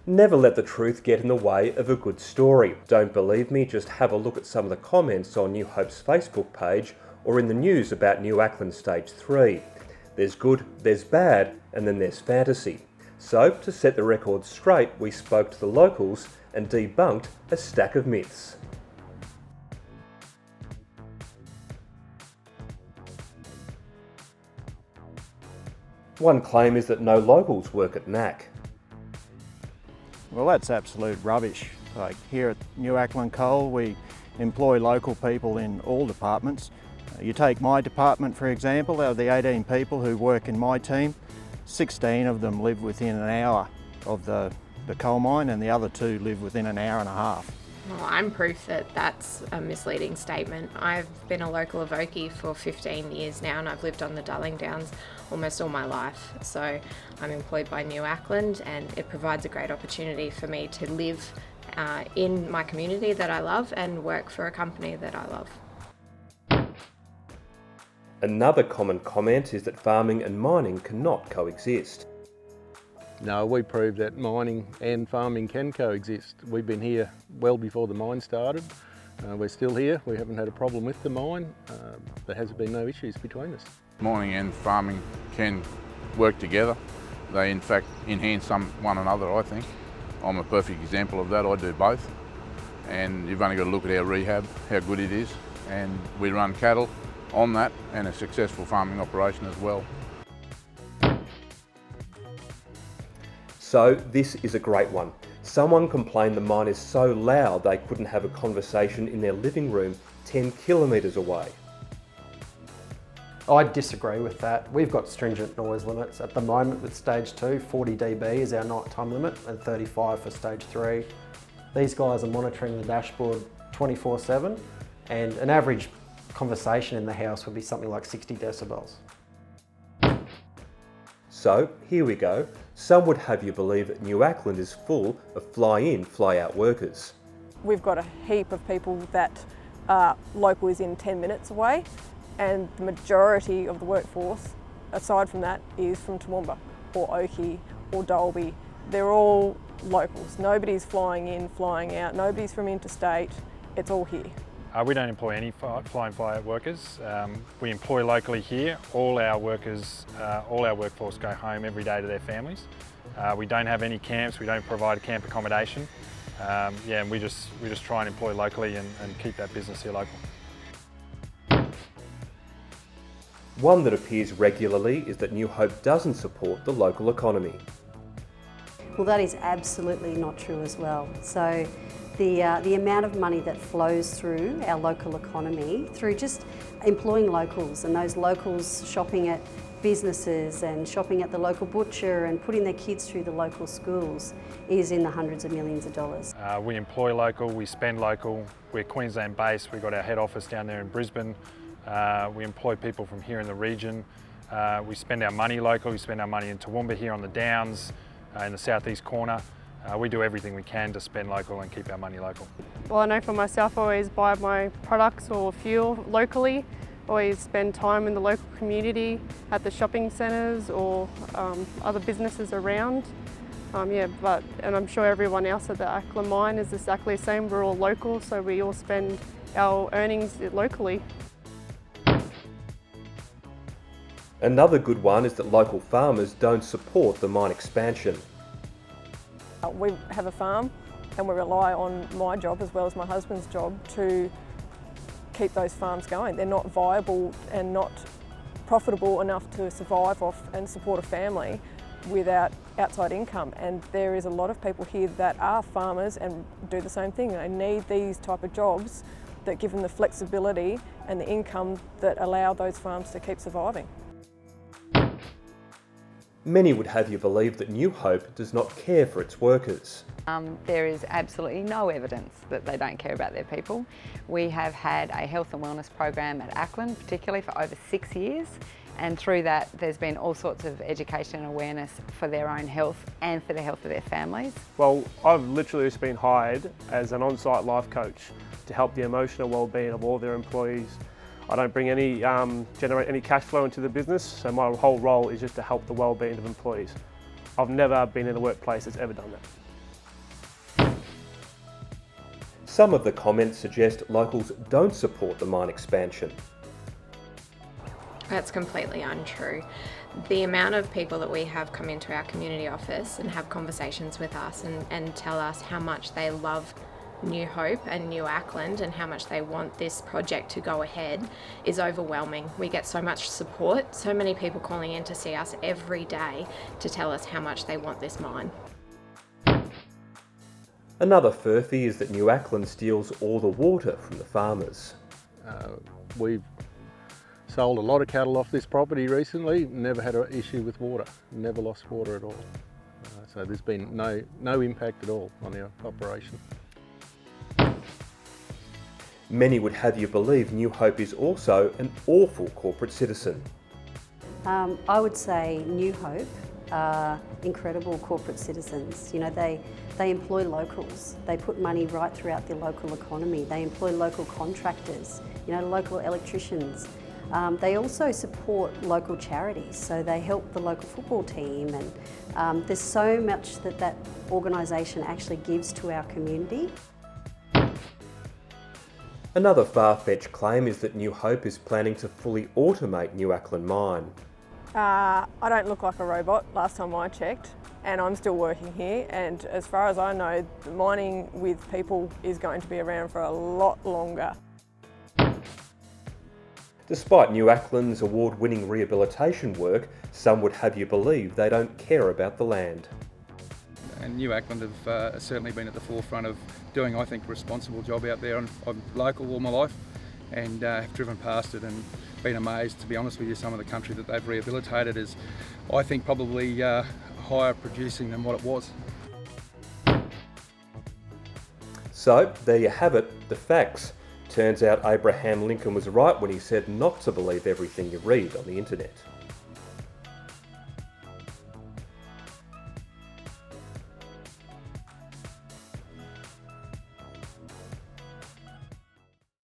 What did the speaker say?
Never let the truth get in the way of a good story. Don't believe me? Just have a look at some of the comments on New Hope's Facebook page or in the news about New Auckland Stage 3. There's good, there's bad, and then there's fantasy. So, to set the record straight, we spoke to the locals and debunked a stack of myths. One claim is that no locals work at NAC. Well, that's absolute rubbish. Like here at New Auckland Coal, we employ local people in all departments. You take my department, for example, out of the 18 people who work in my team, 16 of them live within an hour of the coal mine and the other 2 live within an hour and a half. Well, I'm proof that that's a misleading statement. I've been a local Avokie for 15 years now and I've lived on the Darling Downs almost all my life. So I'm employed by New Auckland and it provides a great opportunity for me to live in my community that I love and work for a company that I love. Another common comment is that farming and mining cannot coexist. No, we proved that mining and farming can coexist. We've been here well before the mine started. We're still here. We haven't had a problem with the mine. There has been no issues between us. Mining and farming can work together. They in fact enhance one another, I think. I'm a perfect example of that. I do both. And you've only got to look at our rehab, how good it is. And we run cattle on that and a successful farming operation as well. So this is a great one. Someone complained the mine is so loud they couldn't have a conversation in their living room 10 kilometres away. I disagree with that. We've got stringent noise limits. At the moment with Stage 2, 40 dB is our night time limit and 35 for Stage 3. These guys are monitoring the dashboard 24/7 and an average conversation in the house would be something like 60 decibels. So here we go. Some would have you believe that New Auckland is full of fly-in, fly-out workers. We've got a heap of people that are local is in 10 minutes away, and the majority of the workforce, aside from that, is from Toowoomba or Oakey or Dalby. They're all locals. Nobody's flying in, flying out, nobody's from interstate, it's all here. We don't employ any fly-in fly-out workers. We employ locally here. All our workers, all our workforce go home every day to their families. We don't have any camps. We don't provide camp accommodation. And we just try and employ locally and keep that business here local. One that appears regularly is that New Hope doesn't support the local economy. Well, that is absolutely not true as well. So the amount of money that flows through our local economy through just employing locals and those locals shopping at businesses and shopping at the local butcher and putting their kids through the local schools is in the hundreds of millions of dollars. We employ local, we spend local. We're Queensland based. We've got our head office down there in Brisbane. We employ people from here in the region. We spend our money local. We spend our money in Toowoomba here on the Downs, in the southeast corner. We do everything we can to spend local and keep our money local. Well, I know for myself, I always buy my products or fuel locally. Always spend time in the local community at the shopping centres or other businesses around. And I'm sure everyone else at the Auckland mine is exactly the same. We're all local, so we all spend our earnings locally. Another good one is that local farmers don't support the mine expansion. We have a farm and we rely on my job as well as my husband's job to keep those farms going. They're not viable and not profitable enough to survive off and support a family without outside income. And there is a lot of people here that are farmers and do the same thing. They need these type of jobs that give them the flexibility and the income that allow those farms to keep surviving. Many would have you believe that New Hope does not care for its workers. There is absolutely no evidence that they don't care about their people. We have had a health and wellness program at Auckland, particularly for over 6 years, and through that there's been all sorts of education and awareness for their own health and for the health of their families. Well, I've literally just been hired as an on-site life coach to help the emotional well-being of all their employees. I don't bring any, generate any cash flow into the business, so my whole role is just to help the well-being of employees. I've never been in a workplace that's ever done that. Some of the comments suggest locals don't support the mine expansion. That's completely untrue. The amount of people that we have come into our community office and have conversations with us and tell us how much they love New Hope and New Auckland and how much they want this project to go ahead is overwhelming. We get so much support, so many people calling in to see us every day to tell us how much they want this mine. Another furphy is that New Auckland steals all the water from the farmers. We've sold a lot of cattle off this property recently, never had an issue with water, never lost water at all. So there's been no impact at all on our operation. Many would have you believe New Hope is also an awful corporate citizen. I would say New Hope are incredible corporate citizens. You know, they employ locals. They put money right throughout the local economy. They employ local contractors, you know, local electricians. They also support local charities, so they help the local football team, and there's so much that organisation actually gives to our community. Another far-fetched claim is that New Hope is planning to fully automate New Auckland Mine. I don't look like a robot last time I checked, and I'm still working here, and as far as I know, the mining with people is going to be around for a lot longer. Despite New Auckland's award-winning rehabilitation work, some would have you believe they don't care about the land. And New Auckland have certainly been at the forefront of doing, I think, a responsible job out there. I'm local all my life and have driven past it and been amazed, to be honest with you. Some of the country that they've rehabilitated is, I think, probably higher producing than what it was. So, there you have it, the facts. Turns out Abraham Lincoln was right when he said not to believe everything you read on the internet.